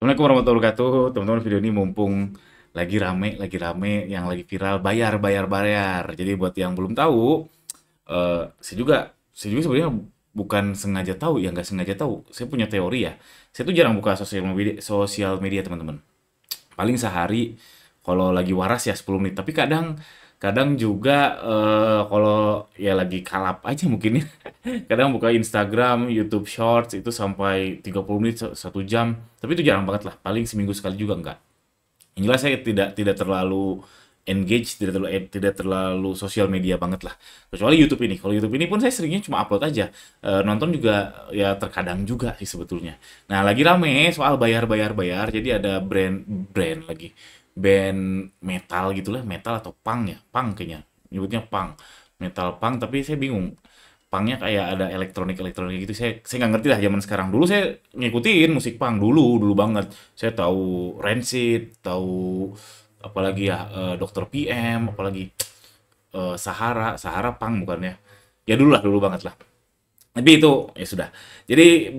Assalamualaikum warahmatullahi wabarakatuh, teman-teman. Video ini mumpung lagi rame, yang lagi viral, bayar, bayar, bayar. Jadi buat yang belum tahu, saya juga sebenarnya bukan sengaja tahu, ya nggak sengaja tahu. Saya punya teori ya. Saya tuh jarang buka sosial media teman-teman. Paling sehari kalau lagi waras ya 10 menit. Tapi kadang kadang juga kalau ya lagi kalap aja mungkin ya. Kadang buka Instagram, YouTube Shorts itu sampai 30 menit, 1 jam. Tapi itu jarang banget lah. Paling seminggu sekali juga enggak. Yang jelas saya tidak terlalu engage, tidak terlalu sosial media banget lah. Kecuali YouTube ini. Kalau YouTube ini pun saya seringnya cuma upload aja. Nonton juga ya terkadang juga sih sebetulnya. Nah, lagi rame soal bayar bayar bayar. Jadi ada brand brand lagi. Band metal gitulah, metal atau punk ya? Punk kayaknya. Nyebutnya punk. Metal punk, tapi saya bingung. Punknya kayak ada elektronik elektronik gitu. Saya nggak ngerti lah zaman sekarang. Dulu saya ngikutin musik punk dulu dulu banget. Saya tahu Rancid, tahu apalagi ya, Dr. PM, apalagi Sahara, Sahara punk bukannya. Ya dulu lah, dulu banget lah. Tapi itu ya sudah. Jadi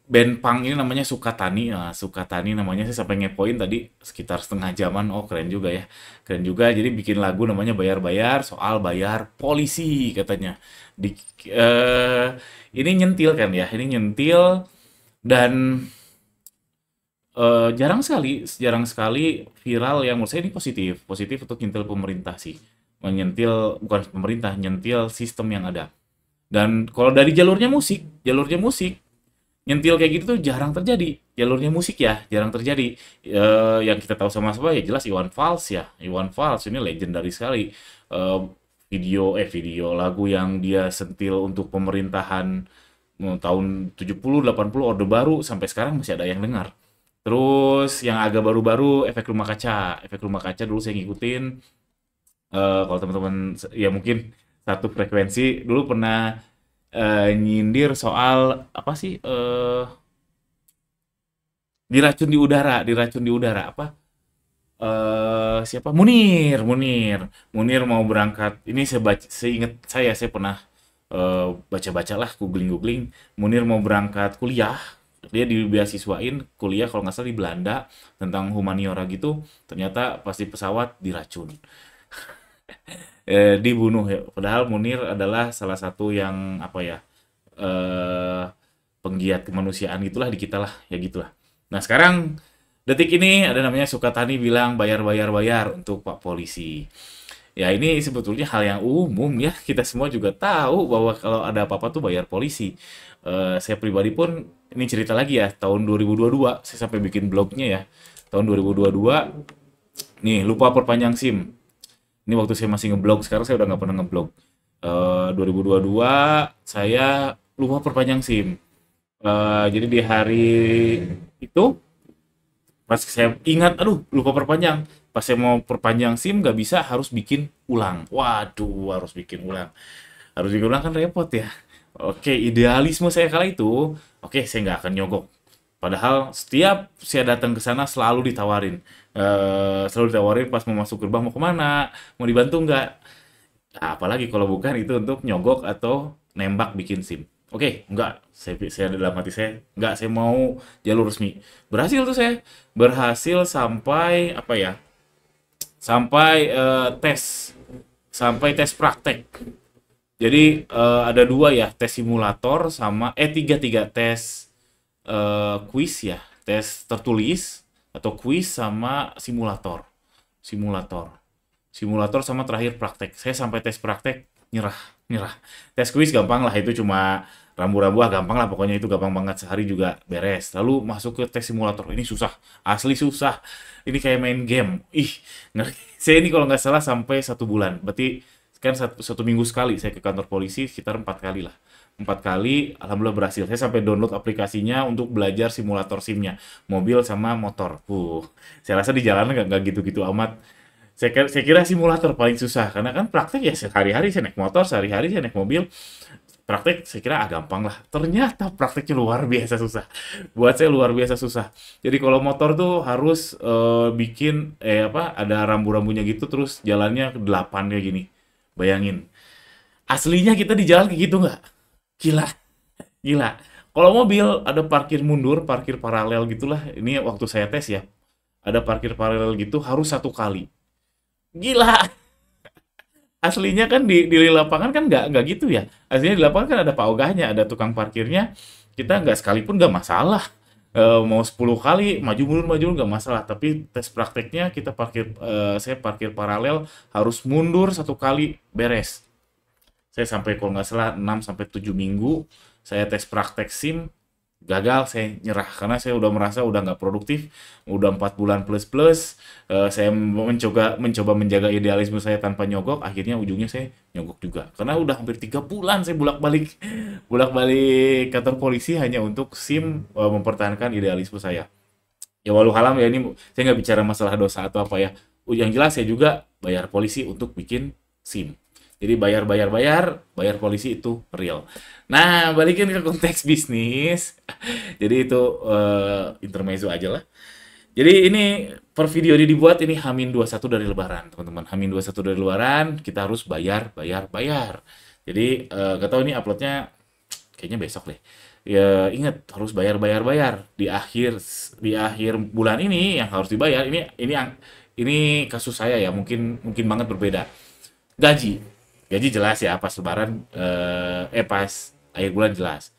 band punk ini namanya Sukatani. Nah, Sukatani namanya, saya sampai ngepoin tadi sekitar setengah jaman. Oh, keren juga ya. Keren juga. Jadi bikin lagu namanya Bayar-Bayar, soal bayar polisi katanya. Di, eh, ini nyentil kan ya. Ini nyentil dan jarang sekali viral yang menurut saya ini positif. Positif untuk nyentil pemerintah sih. Menyentil, bukan pemerintah, nyentil sistem yang ada. Dan kalau dari jalurnya musik, nyentil kayak gitu tuh jarang terjadi. Jalurnya musik ya, jarang terjadi. Yang kita tahu sama-sama ya jelas Iwan Fals ya. Iwan Fals ini legendaris sekali. Eh, video lagu yang dia sentil untuk pemerintahan tahun 70, 80 Orde Baru sampai sekarang masih ada yang dengar. Terus yang agak baru-baru Efek Rumah Kaca. Efek Rumah Kaca dulu saya ngikutin. Kalau teman-teman ya mungkin satu frekuensi dulu pernah nyindir soal apa sih, diracun di udara apa, siapa, Munir mau berangkat. Ini seingat saya pernah baca-baca lah, googling Munir mau berangkat kuliah. Dia dibeasiswain kuliah kalau nggak salah di Belanda tentang humaniora gitu. Ternyata pasti pesawat diracun, dibunuh ya. Padahal Munir adalah salah satu yang apa ya, eh penggiat kemanusiaan gitulah di kita lah, ya gitulah. Nah, sekarang detik ini ada namanya Sukatani bilang bayar bayar bayar untuk Pak Polisi. Ya, ini sebetulnya hal yang umum ya, kita semua juga tahu bahwa kalau ada apa-apa tuh bayar polisi. Saya pribadi pun ini cerita lagi ya, tahun 2022 saya sampai bikin blognya ya. Tahun 2022 nih, lupa perpanjang SIM. Ini waktu saya masih ngeblog, sekarang saya udah nggak pernah ngeblog. 2022 saya lupa perpanjang SIM. Jadi di hari itu pas saya ingat, aduh lupa perpanjang. Pas saya mau perpanjang SIM nggak bisa, harus bikin ulang. Waduh, harus bikin ulang. Harus bikin ulang kan repot ya. Oke, idealisme saya kala itu, oke saya nggak akan nyogok. Padahal setiap saya datang ke sana selalu ditawarin pas mau masuk gerbang, mau kemana, mau dibantu nggak? Nah, apalagi kalau bukan itu untuk nyogok atau nembak bikin SIM. Oke, enggak. Saya dalam hati saya, enggak, saya mau jalur resmi. Berhasil tuh saya. Berhasil sampai apa ya? Sampai tes praktek. Jadi ada dua ya, tes simulator sama tiga tes quiz ya, tes tertulis atau quiz sama simulator. Simulator. Simulator sama terakhir praktek. Saya sampai tes praktek nyerah, nyerah. Tes quiz gampang lah, itu cuma rambu-rambu, gampang lah pokoknya, itu gampang banget, sehari juga beres. Lalu masuk ke tes simulator, ini susah, asli susah. Ini kayak main game. Ih, ngeri. Saya ini kalau nggak salah sampai 1 bulan. Berarti kan satu minggu sekali saya ke kantor polisi, sekitar 4 kali lah. 4 kali, alhamdulillah berhasil. Saya sampai download aplikasinya untuk belajar simulator SIM-nya, mobil sama motor. Saya rasa di jalanan nggak gitu-gitu amat. Saya kira simulator paling susah, karena kan praktek ya sehari-hari saya naik motor, sehari-hari saya naik mobil. Praktek saya kira gampang lah. Ternyata prakteknya luar biasa susah. Buat saya luar biasa susah. Jadi kalau motor tuh harus bikin apa, ada rambu-rambunya gitu, terus jalannya ke 8 kayak gini. Bayangin. Aslinya kita di jalan kayak gitu nggak? Gila, gila. Kalau mobil ada parkir mundur, parkir paralel gitulah. Ini waktu saya tes ya. Ada parkir paralel gitu harus 1 kali. Gila. Aslinya kan di lapangan kan nggak gitu ya. Aslinya di lapangan kan ada pak ogahnya, ada tukang parkirnya. Kita nggak sekalipun nggak masalah. Mau 10 kali maju mundur nggak masalah. Tapi tes prakteknya kita saya parkir paralel harus mundur 1 kali beres. Saya sampai kalau nggak salah 6 sampai 7 minggu saya tes praktek SIM gagal, saya nyerah karena saya udah merasa udah nggak produktif, udah 4 bulan plus plus. Saya mencoba menjaga idealisme saya tanpa nyogok, akhirnya ujungnya saya nyogok juga karena udah hampir 3 bulan saya bolak balik bolak balik kantor polisi hanya untuk SIM, mempertahankan idealisme saya. Ya walau halam ya, ini saya nggak bicara masalah dosa atau apa ya. Yang jelas saya juga bayar polisi untuk bikin SIM. Jadi bayar polisi itu real. Nah, balikin ke konteks bisnis. Jadi itu intermezzo aja lah. Jadi ini per video ini dibuat ini H-21 dari Lebaran, teman-teman. H-21 dari Lebaran, kita harus bayar. Jadi gak tahu ini uploadnya kayaknya besok deh. Ya ingat harus bayar. Di akhir bulan ini yang harus dibayar ini kasus saya ya, mungkin banget berbeda. Gaji. Gaji jelas ya pas lebaran, pas akhir bulan jelas.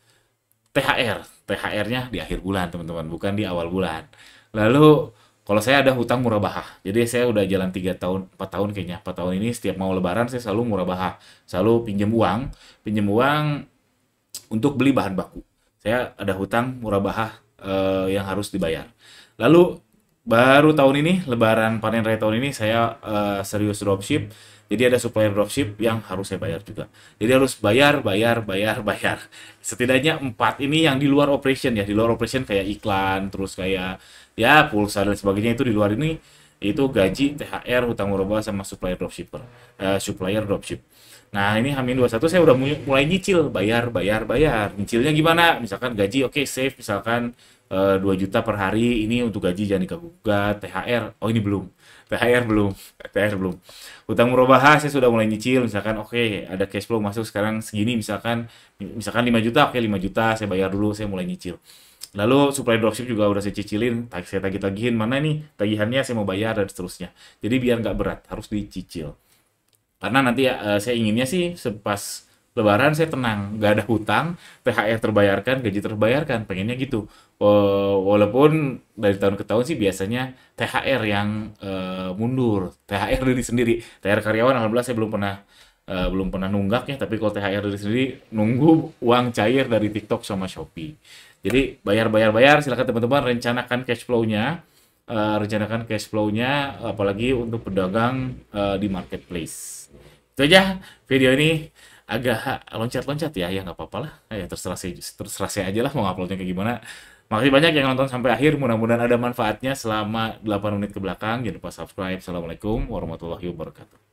THR-nya di akhir bulan, teman-teman, bukan di awal bulan. Lalu kalau saya ada hutang murabahah. Jadi saya udah jalan 3 tahun, 4 tahun kayaknya. 4 tahun ini setiap mau lebaran saya selalu murabahah. Selalu pinjam uang untuk beli bahan baku. Saya ada hutang murabahah yang harus dibayar. Lalu baru tahun ini, lebaran panen raya tahun ini saya serius dropship. Jadi ada supplier dropship yang harus saya bayar juga. Jadi harus bayar. Setidaknya 4 ini yang di luar operation ya. Di luar operation kayak iklan, terus kayak ya pulsa dan sebagainya, itu di luar ini. Itu gaji, THR, hutang murabahah sama supplier dropship. Nah, ini H-21 saya udah mulai nyicil, bayar. Nyicilnya gimana? Misalkan gaji oke, save misalkan 2 juta per hari, ini untuk gaji jangan diganggu-gugat. THR, oh ini belum. THR belum. Hutang murabahah saya sudah mulai nyicil, misalkan oke, ada cash flow masuk sekarang segini, misalkan 5 juta, oke 5 juta saya bayar dulu, saya mulai nyicil. Lalu supply dropship juga udah saya cicilin, saya tagih-tagihin, mana nih tagihannya saya mau bayar dan seterusnya. Jadi biar nggak berat, harus dicicil. Karena nanti ya, saya inginnya sih pas lebaran saya tenang, nggak ada hutang, THR terbayarkan, gaji terbayarkan, pengennya gitu. Walaupun dari tahun ke tahun sih biasanya THR yang mundur, THR diri sendiri. THR karyawan alhamdulillah saya belum pernah nunggak ya, tapi kalau THR diri sendiri nunggu uang cair dari TikTok sama Shopee. Jadi bayar, silakan teman-teman rencanakan cash flow-nya, apalagi untuk pedagang di marketplace. Itu aja video ini, agak loncat-loncat ya nggak apa-apa lah. Ya terserah saya aja lah mau uploadnya kayak gimana. Makasih banyak yang nonton sampai akhir, mudah-mudahan ada manfaatnya selama 8 menit ke belakang. Jangan lupa subscribe. Assalamualaikum warahmatullahi wabarakatuh.